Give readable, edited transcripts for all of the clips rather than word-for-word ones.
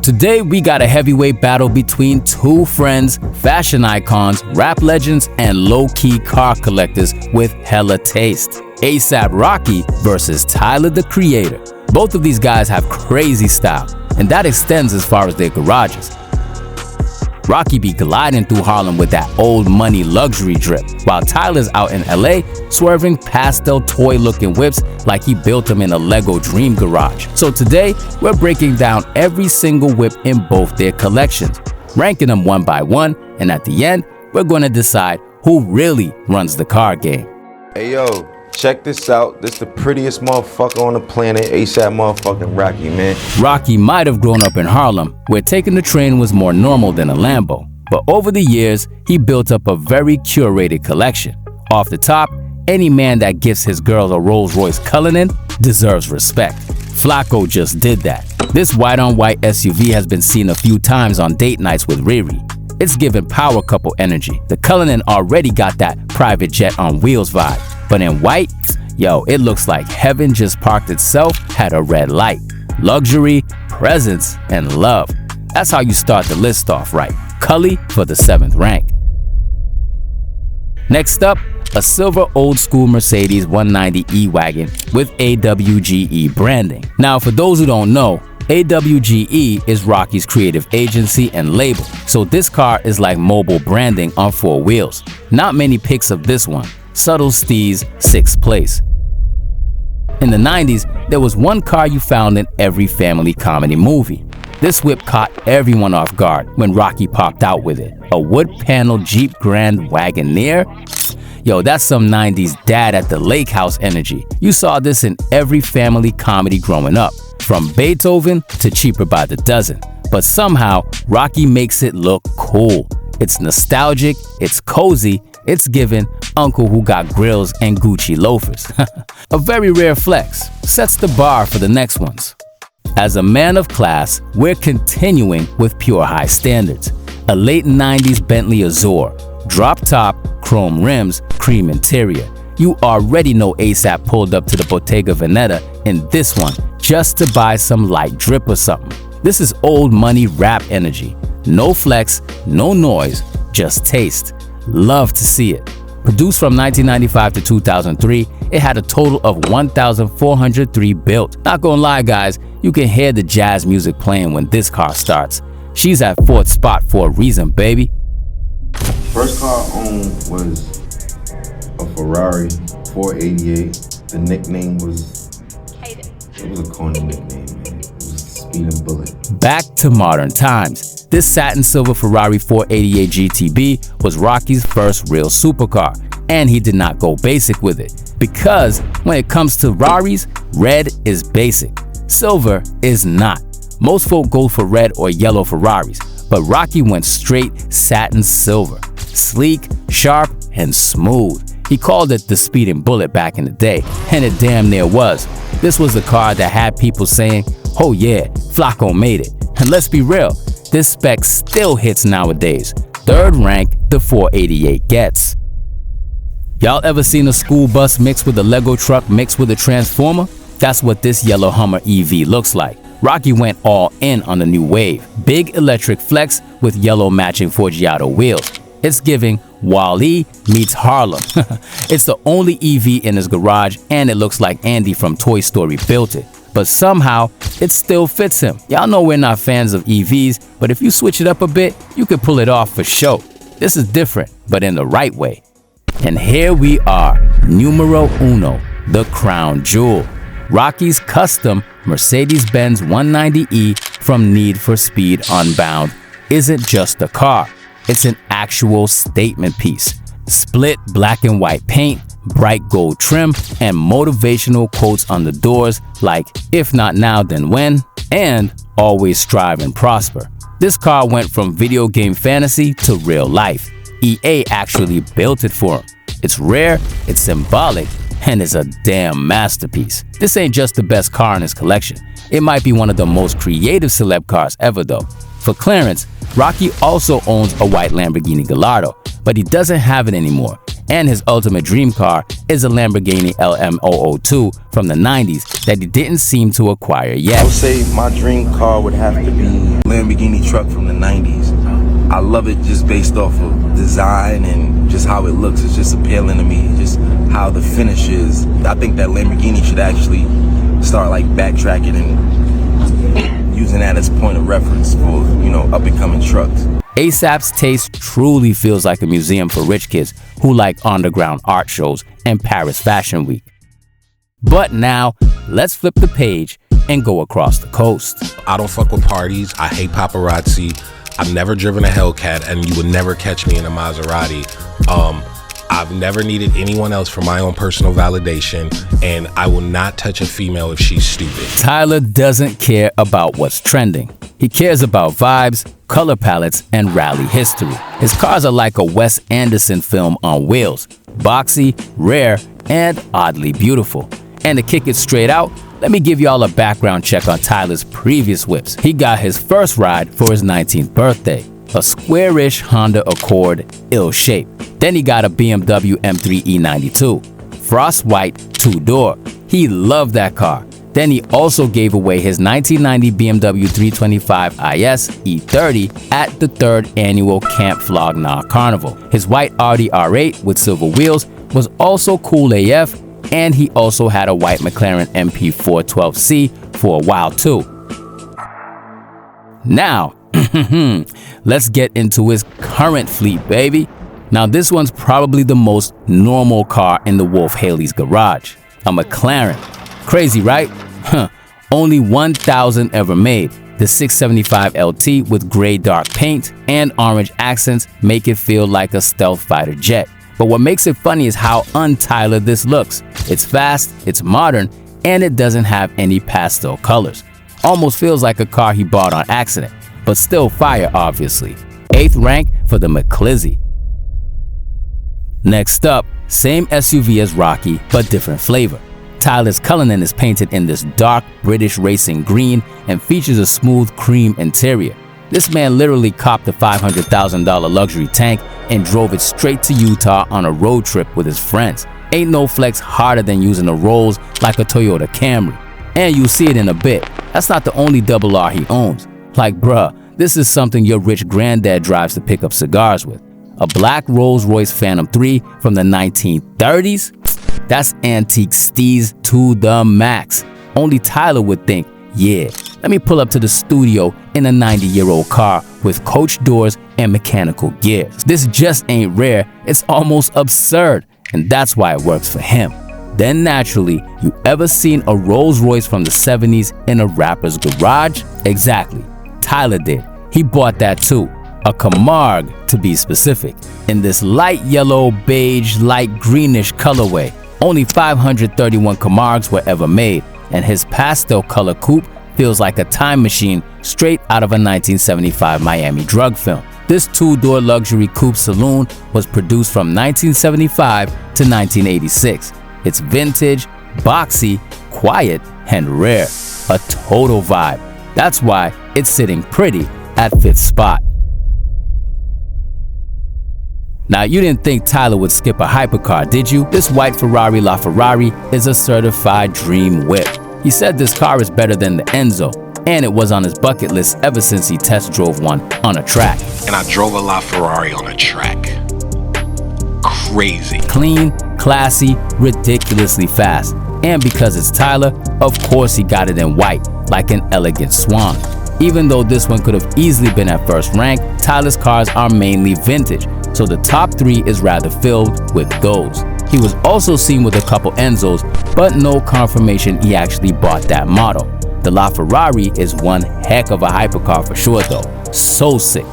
Today we got a heavyweight battle between two friends, fashion icons, rap legends, and low-key car collectors with hella taste. ASAP Rocky versus Tyler the Creator. Both of these guys have crazy style, and that extends as far as their garages. Rocky be gliding through Harlem with that old money luxury drip, while Tyler's out in LA swerving pastel toy-looking whips like he built them in a Lego dream garage. So today, we're breaking down every single whip in both their collections, ranking them one by one, and at the end, we're gonna decide who really runs the car game. Hey yo, check this out. This the prettiest motherfucker on the planet, ASAP motherfucking Rocky, man. Rocky might have grown up in Harlem, where taking the train was more normal than a Lambo. But over the years, he built up a very curated collection. Off the top, any man that gives his girl a Rolls-Royce Cullinan deserves respect. Flacco just did that. This white-on-white SUV has been seen a few times on date nights with Riri. It's giving power couple energy. The Cullinan already got that private jet on wheels vibe. But in white, yo, it looks like heaven just parked itself at a red light. Luxury, presence, and love. That's how you start the list off right. Cully for the 7th rank. Next up, a silver old-school Mercedes 190 E-Wagon with AWGE branding. Now, for those who don't know, AWGE is Rocky's creative agency and label, so this car is like mobile branding on 4 wheels. Not many pics of this one. Subtle Steez, 6th place. In the 90s, there was one car you found in every family comedy movie. This whip caught everyone off guard when Rocky popped out with it. A wood-paneled Jeep Grand Wagoneer? Yo, that's some 90s dad at the lake house energy. You saw this in every family comedy growing up, from Beethoven to Cheaper by the Dozen. But somehow, Rocky makes it look cool. It's nostalgic, it's cozy, it's given uncle who got grills and Gucci loafers. A very rare flex, sets the bar for the next ones. As a man of class, we're continuing with pure high standards. A late 90s Bentley Azure, drop top, chrome rims, cream interior. You already know ASAP pulled up to the Bottega Veneta in this one just to buy some light drip or something. This is old money rap energy. No flex, no noise, just taste. Love to see it. Produced from 1995 to 2003, it had a total of 1,403 built. Not gonna lie guys, you can hear the jazz music playing when this car starts. She's at 4th spot for a reason, baby. First car I owned was a Ferrari 488. The nickname was, it was a corny nickname, man. It was a speeding bullet. Back to modern times. This satin silver Ferrari 488 GTB was Rocky's first real supercar, and he did not go basic with it. Because when it comes to Ferraris, red is basic. Silver is not. Most folk go for red or yellow Ferraris, but Rocky went straight satin silver. Sleek, sharp, and smooth. He called it the speeding bullet back in the day, and it damn near was. This was the car that had people saying, oh yeah, Flacco made it. And let's be real, this spec still hits nowadays. 3rd rank, the 488 gets. Y'all ever seen a school bus mixed with a Lego truck mixed with a transformer? That's what this yellow Hummer EV looks like. Rocky went all in on the new wave. Big electric flex with yellow matching Forgiato wheels. It's giving Wall-E meets Harlem. It's the only EV in his garage, and it looks like Andy from Toy Story built it. But somehow, it still fits him. Y'all know we're not fans of EVs, but if you switch it up a bit, you could pull it off for show. This is different, but in the right way. And here we are, numero uno, the crown jewel. Rocky's custom Mercedes-Benz 190E from Need for Speed Unbound isn't just a car. It's an actual statement piece. Split black and white paint, bright gold trim, and motivational quotes on the doors like, if not now, then when, and always strive and prosper. This car went from video game fantasy to real life. EA actually built it for him. It's rare, it's symbolic, and it's a damn masterpiece. This ain't just the best car in his collection. It might be one of the most creative celeb cars ever though. For clearance, Rocky also owns a white Lamborghini Gallardo, but he doesn't have it anymore. And his ultimate dream car is a Lamborghini LM002 from the 90s that he didn't seem to acquire yet. I would say my dream car would have to be Lamborghini truck from the 90s. I love it just based off of design and just how it looks. It's just appealing to me, just how the finish is. I think that Lamborghini should actually start like backtracking and using that as point of reference for, you know, up-and-coming trucks. ASAP's taste truly feels like a museum for rich kids who like underground art shows and Paris Fashion Week. But now, let's flip the page and go across the coast. I don't fuck with parties. I hate paparazzi. I've never driven a Hellcat, and you would never catch me in a Maserati. I've never needed anyone else for my own personal validation, and I will not touch a female if she's stupid. Tyler doesn't care about what's trending. He cares about vibes, color palettes, and rally history. His cars are like a Wes Anderson film on wheels, boxy, rare, and oddly beautiful. And to kick it straight out, let me give y'all a background check on Tyler's previous whips. He got his first ride for his 19th birthday, a squarish Honda Accord, ill shape. Then he got a BMW M3 E92, frost white, 2-door. He loved that car. Then he also gave away his 1990 BMW 325 IS E30 at the 3rd annual Camp Flog Gnaw Carnival. His white Audi R8 with silver wheels was also cool AF, and he also had a white McLaren MP412C for a while too. Now, let's get into his current fleet, baby. Now this one's probably the most normal car in the Wolf Haley's garage, a McLaren. Crazy, right? Only 1,000 ever made. The 675 LT with gray dark paint and orange accents make it feel like a stealth fighter jet. But what makes it funny is how un-Tyler this looks. It's fast, it's modern, and it doesn't have any pastel colors. Almost feels like a car he bought on accident, but still fire obviously. 8th rank for the McClizzy. Next up, same SUV as Rocky, but different flavor. Tyler's Cullinan is painted in this dark British racing green and features a smooth cream interior. This man literally copped a $500,000 luxury tank and drove it straight to Utah on a road trip with his friends. Ain't no flex harder than using a Rolls like a Toyota Camry. And you'll see it in a bit. That's not the only double R he owns. Like bruh, this is something your rich granddad drives to pick up cigars with. A black Rolls-Royce Phantom 3 from the 1930s? That's antique steez to the max. Only Tyler would think, yeah, let me pull up to the studio in a 90-year-old car with coach doors and mechanical gears. This just ain't rare, it's almost absurd, and that's why it works for him. Then naturally, you ever seen a Rolls-Royce from the 70s in a rapper's garage? Exactly, Tyler did. He bought that too. A Camargue to be specific, in this light yellow, beige, light greenish colorway. Only 531 Camargues were ever made, and his pastel color coupe feels like a time machine straight out of a 1975 Miami drug film. This 2-door luxury coupe saloon was produced from 1975 to 1986. It's vintage, boxy, quiet, and rare. A total vibe. That's why it's sitting pretty at 5th spot. Now, you didn't think Tyler would skip a hypercar, did you? This white Ferrari LaFerrari is a certified dream whip. He said this car is better than the Enzo, and it was on his bucket list ever since he test drove one on a track. And I drove a LaFerrari on a track. Crazy. Clean, classy, ridiculously fast. And because it's Tyler, of course he got it in white, like an elegant swan. Even though this one could have easily been at first rank, Tyler's cars are mainly vintage, so the top 3 is rather filled with those. He was also seen with a couple Enzos, but no confirmation he actually bought that model. The LaFerrari is one heck of a hypercar for sure though. So sick.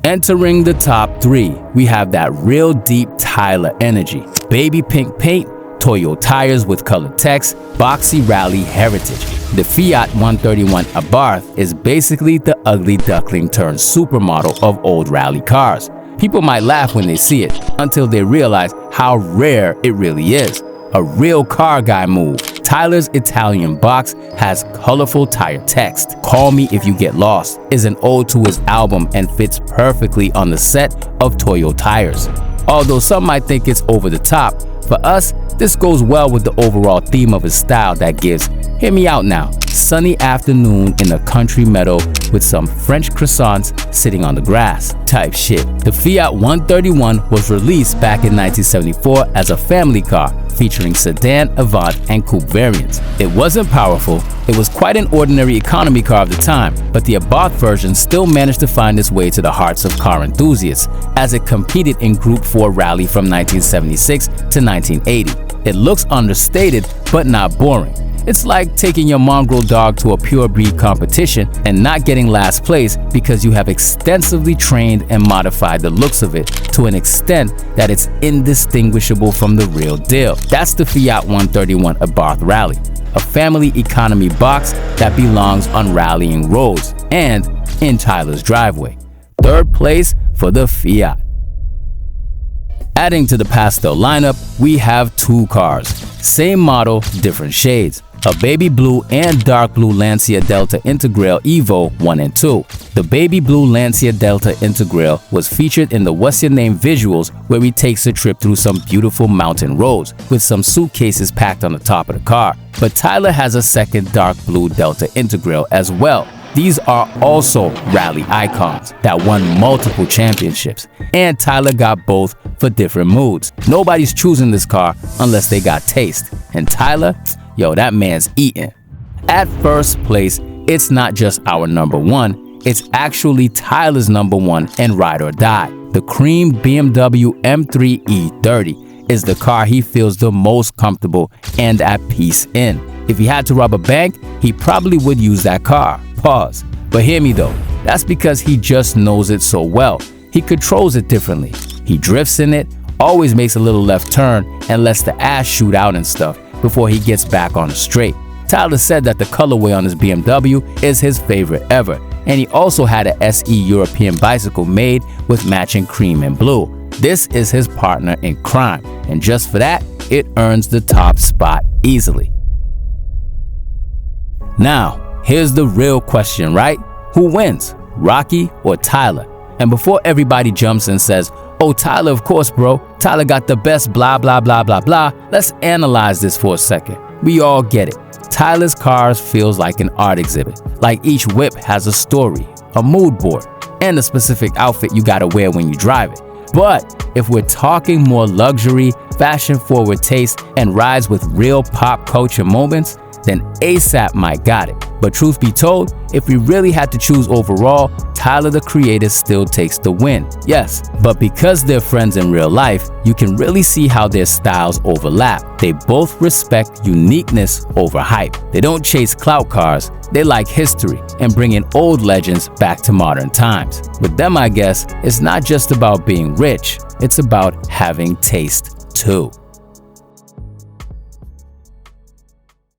Entering the top 3, we have that real deep Tyler energy. Baby pink paint, Toyo tires with colored text, boxy rally heritage. The Fiat 131 Abarth is basically the ugly duckling turned supermodel of old rally cars. People might laugh when they see it, until they realize how rare it really is. A real car guy move. Tyler's Italian box has colorful tire text. Call Me If You Get Lost is an ode to his album and fits perfectly on the set of Toyo tires. Although some might think it's over the top, For us, this goes well with the overall theme of his style that gives, hear me out now, sunny afternoon in a country meadow with some French croissants sitting on the grass type shit. The Fiat 131 was released back in 1974 as a family car featuring sedan, avant, and coupe variants. It wasn't powerful, it was quite an ordinary economy car of the time, but the Abarth version still managed to find its way to the hearts of car enthusiasts as it competed in Group 4 Rally from 1976 to 1980. It looks understated, but not boring. It's like taking your mongrel dog to a pure breed competition and not getting last place because you have extensively trained and modified the looks of it to an extent that it's indistinguishable from the real deal. That's the Fiat 131 Abarth Rally, a family economy box that belongs on rallying roads and in Tyler's driveway. Third place for the Fiat. Adding to the pastel lineup, we have two cars. Same model, different shades. A baby blue and dark blue Lancia Delta Integral Evo 1 and 2. The baby blue Lancia Delta Integral was featured in the What's Your Name visuals where he takes a trip through some beautiful mountain roads with some suitcases packed on the top of the car. But Tyler has a second dark blue Delta Integral as well. These are also rally icons that won multiple championships, and Tyler got both for different moods. Nobody's choosing this car unless they got taste, and Tyler, yo, that man's eating. At first place, it's not just our number one, it's actually Tyler's number one and ride or die. The cream BMW M3 E30 is the car he feels the most comfortable and at peace in. If he had to rob a bank, he probably would use that car. Pause. But hear me though, that's because he just knows it so well. He controls it differently. He drifts in it, always makes a little left turn, and lets the ass shoot out and stuff before he gets back on the straight. Tyler said that the colorway on his BMW is his favorite ever, and he also had a SE European bicycle made with matching cream and blue. This is his partner in crime, and just for that, it earns the top spot easily. Now, here's the real question, right? Who wins, Rocky or Tyler? And before everybody jumps and says, oh, Tyler, of course, bro, Tyler got the best blah, blah, blah, blah, blah, let's analyze this for a second. We all get it. Tyler's cars feels like an art exhibit, like each whip has a story, a mood board, and a specific outfit you gotta wear when you drive it. But if we're talking more luxury, fashion-forward taste, and rides with real pop culture moments, then ASAP might got it. But truth be told, if we really had to choose overall, Tyler the Creator still takes the win. Yes, but because they're friends in real life, you can really see how their styles overlap. They both respect uniqueness over hype. They don't chase clout cars, they like history and bringing old legends back to modern times. With them, I guess, it's not just about being rich, it's about having taste too.